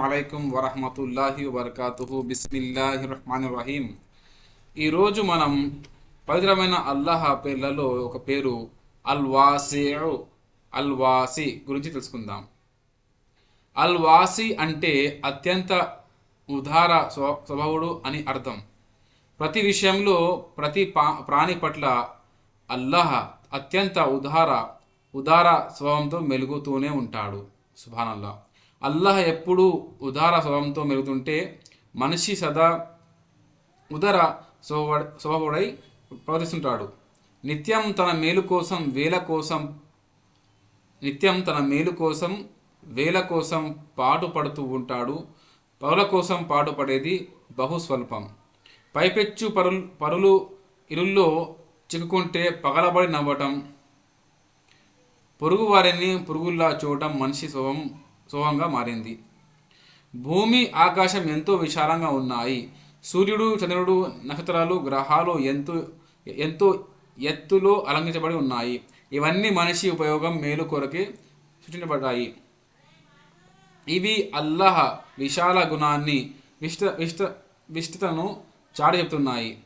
అలైకుం వరహమతుల్లాహి వబర్కాతుహు. బిస్మిల్లాహిర్ రహ్మానిర్ రహీం. ఈరోజు మనం పవిత్రమైన అల్లాహ్ పేర్లలో ఒక పేరు అల్-వాసిఉ అల్-వాసి గురించి తెలుసుకుందాం. అల్-వాసి అంటే అత్యంత ఉదార స్వభావుడు అని అర్థం. ప్రతి విషయంలో ప్రతి ప్రాణి పట్ల అల్లాహ్ అత్యంత ఉదార స్వభావంతో మెలుగుతూనే ఉంటాడు. సుబ్హానల్లాహ్. అల్లాహ్ ఎప్పుడూ ఉదార స్వభావంతో మెలుగుతుంటే మనిషి సదా ఉదార స్వభావుడై ప్రవర్తిస్తుంటాడు. నిత్యం తన మేలు కోసం వేల కోసం పాటుపడుతూ ఉంటాడు. పరుల కోసం పాటుపడేది బహుస్వల్పం. పైపెచ్చు పరులు ఇరుల్లో చిక్కుకుంటే పగలబడి నవ్వటం, పొరుగు వారిని పురుగుల్లా చూడటం మనిషి స్వభావంగా మారింది. భూమి ఆకాశం ఎంతో విశాలంగా ఉన్నాయి. సూర్యుడు, చంద్రుడు, నక్షత్రాలు, గ్రహాలు ఎంతో ఎత్తులో అలంకరించబడి ఉన్నాయి. ఇవన్నీ మనిషి ఉపయోగం, మేలు కొరకే సృష్టించబడ్డాయి. ఇవి అల్లాహ్ విశాల గుణాన్ని, విస్తృతను చాటి చెప్తున్నాయి.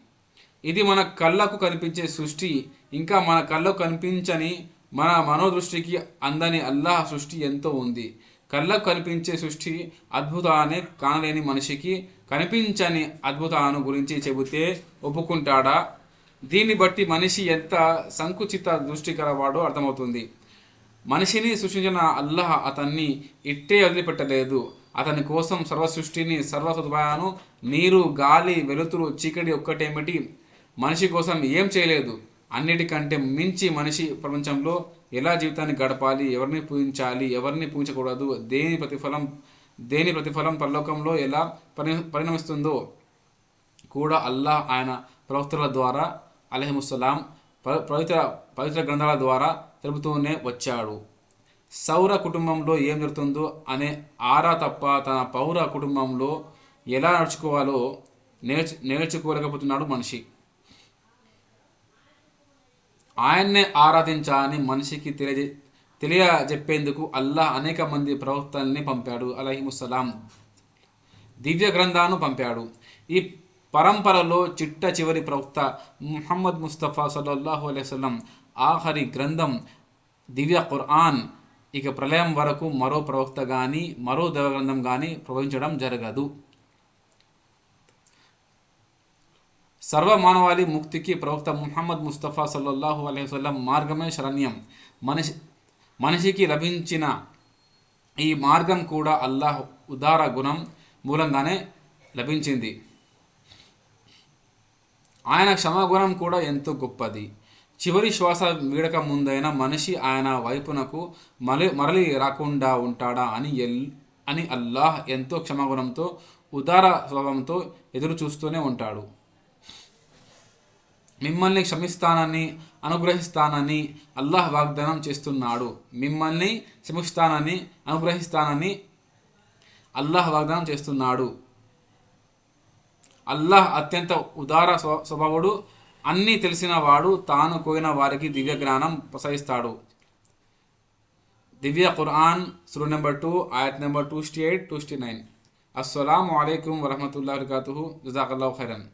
ఇది మన కళ్ళకు కనిపించే సృష్టి. ఇంకా మన కళ్ళకు కనిపించని, మన మనోదృష్టికి అందని అల్లాహ్ సృష్టి ఎంతో ఉంది. కళ్ళకు కనిపించే సృష్టి అద్భుతాన్ని కానలేని మనిషికి కనిపించని అద్భుతాలను గురించి చెబితే ఒప్పుకుంటాడా? దీన్ని బట్టి మనిషి ఎంత సంకుచిత దృష్టి గలవాడో అర్థమవుతుంది. మనిషిని సృష్టించిన అల్లాహ్ అతన్ని ఇట్టే వదిలిపెట్టలేదు. అతని కోసం సర్వ సృష్టిని, సర్వ సదుపాయాలను, నీరు, గాలి, వెలుతురు, చీకటి ఒక్కటేమిటి మనిషి కోసం ఏం చేయలేదు. అన్నిటికంటే మించి మనిషి ప్రపంచంలో ఎలా జీవితాన్ని గడపాలి, ఎవరిని పూజించాలి, ఎవరిని పూజించకూడదు, దేని ప్రతిఫలం పరలోకంలో ఎలా పరిణమిస్తుందో కూడా అల్లాహ్ ఆయన ప్రవక్తల ద్వారా అలైహిముస్సలాం పవిత్ర గ్రంథాల ద్వారా తెలుపుతూనే వచ్చాడు. సౌర కుటుంబంలో ఏం జరుగుతుందో అనే ఆరా తప్ప తన పౌర కుటుంబంలో ఎలా నడుచుకోవాలో నేర్చుకోలేకపోతున్నాడు మనిషి. ఆయన్నే ఆరాధించాలని మనిషికి తెలియజెప్పేందుకు అల్లాహ్ అనేక మంది ప్రవక్తల్ని పంపాడు. అలైహిముస్సలాం దివ్య గ్రంథాలను పంపాడు. ఈ పరంపరలో చిట్ట చివరి ప్రవక్త ముహమ్మద్ ముస్తఫా సల్లల్లాహు అలైహి వసల్లం ఆఖరి గ్రంథం దివ్య ఖురాన్. ఇక ప్రళయం వరకు మరో ప్రవక్త కానీ మరో దైవ గ్రంథం కానీ ప్రవహించడం జరగదు. సర్వ మానవాళి ముక్తికి ప్రవక్త ముహమ్మద్ ముస్తఫా సల్లల్లాహు అలైహి వసల్లం మార్గమే శరణ్యం. మనిషికి లభించిన ఈ మార్గం కూడా అల్లాహ్ ఉదార గుణం మూలంగానే లభించింది. ఆయన క్షమాగుణం కూడా ఎంతో గొప్పది. చివరి శ్వాస వీడక ముందైన మనిషి ఆయన వైపునకు మరలి రాకుండా ఉంటాడా అని అల్లాహ్ ఎంతో క్షమాగుణంతో, ఉదార స్వభావంతో ఎదురు చూస్తూనే ఉంటాడు. మిమ్మల్ని క్షమిస్తానని, అనుగ్రహిస్తానని అల్లాహ్ వాగ్దానం చేస్తున్నాడు. మిమ్మల్ని క్షమిస్తానని, అనుగ్రహిస్తానని అల్లాహ్ వాగ్దానం చేస్తున్నాడు. అల్లాహ్ అత్యంత ఉదార స్వభావుడు, అన్నీ తెలిసిన వాడు. తాను కోరిన వారికి దివ్య జ్ఞానం ప్రసాదిస్తాడు. దివ్య ఖురాన్ సూరా నెంబర్ 2 ఆయత్ నెంబర్ 268-269. అస్సలాము అలైకుం వరహమతుల్లాహి వబరకాతుహు. జజాకల్లాహు ఖైరన్.